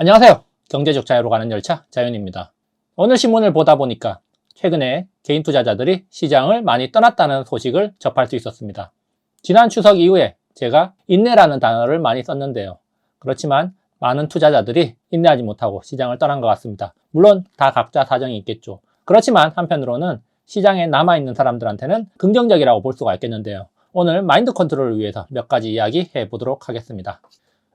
안녕하세요. 경제적 자유로 가는 열차 자윤입니다. 오늘 신문을 보다 보니까 최근에 개인 투자자들이 시장을 많이 떠났다는 소식을 접할 수 있었습니다. 지난 추석 이후에 제가 인내라는 단어를 많이 썼는데요. 그렇지만 많은 투자자들이 인내하지 못하고 시장을 떠난 것 같습니다. 물론 다 각자 사정이 있겠죠. 그렇지만 한편으로는 시장에 남아있는 사람들한테는 긍정적이라고 볼 수가 있겠는데요. 오늘 마인드 컨트롤을 위해서 몇 가지 이야기 해보도록 하겠습니다.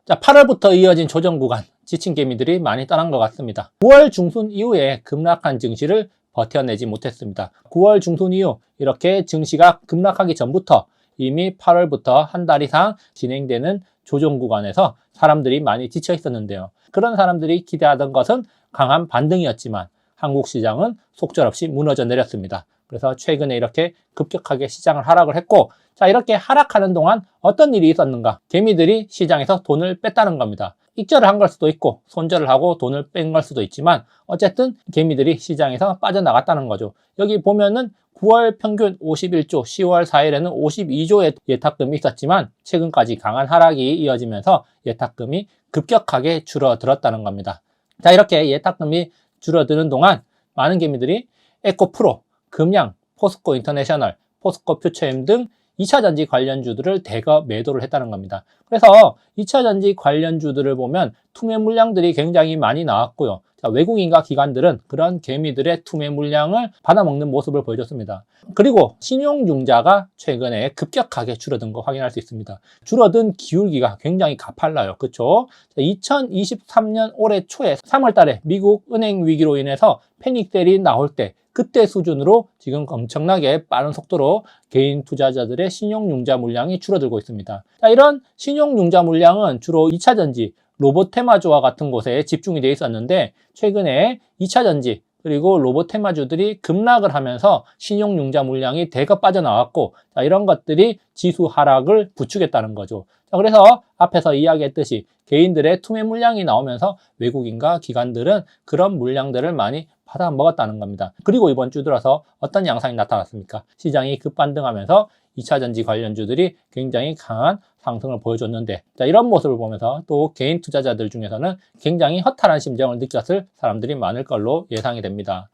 자, 8월부터 이어진 조정 구간, 지친 개미들이 많이 떠난 것 같습니다. 9월 중순 이후에 급락한 증시를 버텨내지 못했습니다. 9월 중순 이후 이렇게 증시가 급락하기 전부터 이미 8월부터 한 달 이상 진행되는 조정 구간에서 사람들이 많이 지쳐 있었는데요. 그런 사람들이 기대하던 것은 강한 반등이었지만 한국 시장은 속절없이 무너져 내렸습니다. 그래서 최근에 이렇게 급격하게 시장을 하락을 했고, 자, 이렇게 하락하는 동안 어떤 일이 있었는가? 개미들이 시장에서 돈을 뺐다는 겁니다. 익절을 한 걸 수도 있고 손절을 하고 돈을 뺀 걸 수도 있지만 어쨌든 개미들이 시장에서 빠져나갔다는 거죠. 여기 보면은 9월 평균 51조, 10월 4일에는 52조의 예탁금이 있었지만 최근까지 강한 하락이 이어지면서 예탁금이 급격하게 줄어들었다는 겁니다. 자, 이렇게 예탁금이 줄어드는 동안 많은 개미들이 에코프로, 금양, 포스코 인터내셔널, 포스코 퓨처엠 등 2차전지 관련주들을 대거 매도를 했다는 겁니다. 그래서 2차전지 관련주들을 보면 투매 물량들이 굉장히 많이 나왔고요. 자, 외국인과 기관들은 그런 개미들의 투매 물량을 받아먹는 모습을 보여줬습니다. 그리고 신용융자가 최근에 급격하게 줄어든 거 확인할 수 있습니다. 줄어든 기울기가 굉장히 가팔라요. 그렇죠? 2023년 올해 초에 3월 달에 미국 은행 위기로 인해서 패닉셀이 나올 때 그때 수준으로 지금 엄청나게 빠른 속도로 개인 투자자들의 신용융자 물량이 줄어들고 있습니다. 자, 이런 신용융자 물량은 주로 2차전지, 로보테마주와 같은 곳에 집중이 되어 있었는데 최근에 2차전지 그리고 로보테마주들이 급락을 하면서 신용융자 물량이 대거 빠져나왔고, 자, 이런 것들이 지수 하락을 부추겼다는 거죠. 자, 그래서 앞에서 이야기했듯이 개인들의 투매 물량이 나오면서 외국인과 기관들은 그런 물량들을 많이 받아 먹었다는 겁니다. 그리고 이번 주 들어서 어떤 양상이 나타났습니까? 시장이 급반등하면서 2차전지 관련주들이 굉장히 강한 상승을 보여줬는데, 자, 이런 모습을 보면서 또 개인 투자자들 중에서는 굉장히 허탈한 심정을 느꼈을 사람들이 많을 걸로 예상이 됩니다.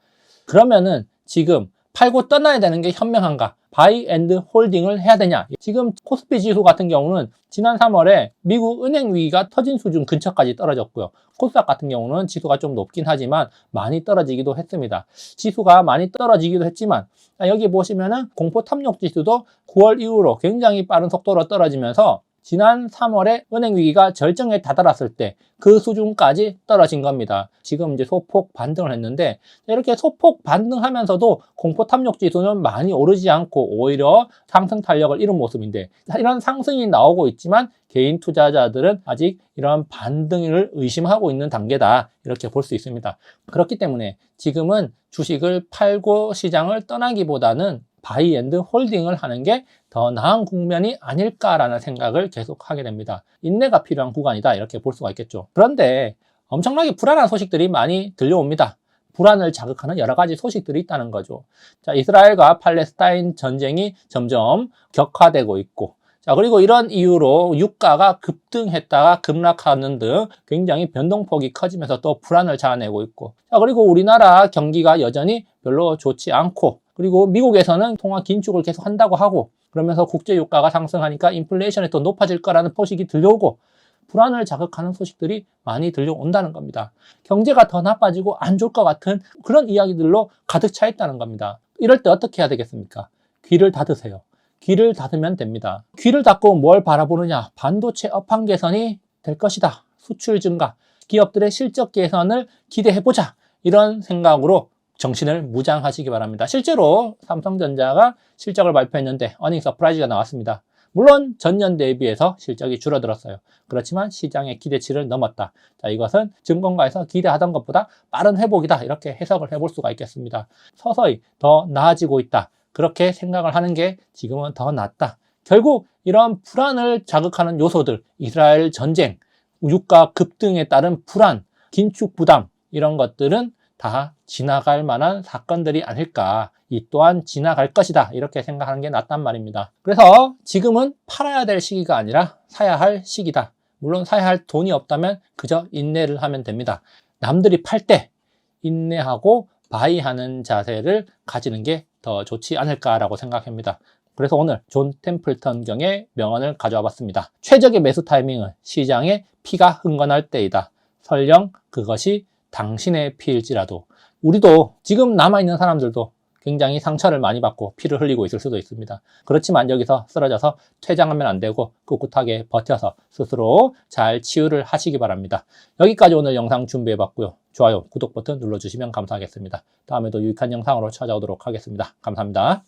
그러면은 지금 팔고 떠나야 되는 게 현명한가? 바이 앤드 홀딩을 해야 되냐? 지금 코스피 지수 같은 경우는 지난 3월에 미국 은행 위기가 터진 수준 근처까지 떨어졌고요. 코스닥 같은 경우는 지수가 좀 높긴 하지만 많이 떨어지기도 했습니다. 지수가 많이 떨어지기도 했지만 여기 보시면은 공포 탐욕 지수도 9월 이후로 굉장히 빠른 속도로 떨어지면서 지난 3월에 은행 위기가 절정에 다다랐을 때 그 수준까지 떨어진 겁니다. 지금 이제 소폭 반등을 했는데 이렇게 소폭 반등하면서도 공포 탐욕 지수는 많이 오르지 않고 오히려 상승 탄력을 잃은 모습인데, 이런 상승이 나오고 있지만 개인 투자자들은 아직 이런 반등을 의심하고 있는 단계다, 이렇게 볼 수 있습니다. 그렇기 때문에 지금은 주식을 팔고 시장을 떠나기보다는 바이 앤드 홀딩을 하는 게 더 나은 국면이 아닐까라는 생각을 계속 하게 됩니다. 인내가 필요한 구간이다, 이렇게 볼 수가 있겠죠. 그런데 엄청나게 불안한 소식들이 많이 들려옵니다. 불안을 자극하는 여러 가지 소식들이 있다는 거죠. 자, 이스라엘과 팔레스타인 전쟁이 점점 격화되고 있고, 자, 그리고 이런 이유로 유가가 급등했다가 급락하는 등 굉장히 변동폭이 커지면서 또 불안을 자아내고 있고, 자, 그리고 우리나라 경기가 여전히 별로 좋지 않고, 그리고 미국에서는 통화 긴축을 계속 한다고 하고, 그러면서 국제 유가가 상승하니까 인플레이션이 더 높아질 거라는 소식이 들려오고, 불안을 자극하는 소식들이 많이 들려온다는 겁니다. 경제가 더 나빠지고 안 좋을 것 같은 그런 이야기들로 가득 차 있다는 겁니다. 이럴 때 어떻게 해야 되겠습니까? 귀를 닫으세요. 귀를 닫으면 됩니다. 귀를 닫고 뭘 바라보느냐? 반도체 업황 개선이 될 것이다. 수출 증가, 기업들의 실적 개선을 기대해보자. 이런 생각으로 정신을 무장하시기 바랍니다. 실제로 삼성전자가 실적을 발표했는데 어닝 서프라이즈가 나왔습니다. 물론 전년 대비해서 실적이 줄어들었어요. 그렇지만 시장의 기대치를 넘었다. 자, 이것은 증권가에서 기대하던 것보다 빠른 회복이다, 이렇게 해석을 해볼 수가 있겠습니다. 서서히 더 나아지고 있다, 그렇게 생각을 하는 게 지금은 더 낫다. 결국 이런 불안을 자극하는 요소들, 이스라엘 전쟁, 유가 급등에 따른 불안, 긴축 부담, 이런 것들은 다 지나갈 만한 사건들이 아닐까, 이 또한 지나갈 것이다, 이렇게 생각하는 게 낫단 말입니다. 그래서 지금은 팔아야 될 시기가 아니라 사야 할 시기다. 물론 사야 할 돈이 없다면 그저 인내를 하면 됩니다. 남들이 팔 때 인내하고 바이하는 자세를 가지는 게 더 좋지 않을까라고 생각합니다. 그래서 오늘 존 템플턴 경의 명언을 가져와 봤습니다. 최적의 매수 타이밍은 시장에 피가 흥건할 때이다. 설령 그것이 당신의 피일지라도. 우리도 지금 남아있는 사람들도 굉장히 상처를 많이 받고 피를 흘리고 있을 수도 있습니다. 그렇지만 여기서 쓰러져서 퇴장하면 안 되고 꿋꿋하게 버텨서 스스로 잘 치유를 하시기 바랍니다. 여기까지 오늘 영상 준비해 봤고요. 좋아요, 구독 버튼 눌러주시면 감사하겠습니다. 다음에도 유익한 영상으로 찾아오도록 하겠습니다. 감사합니다.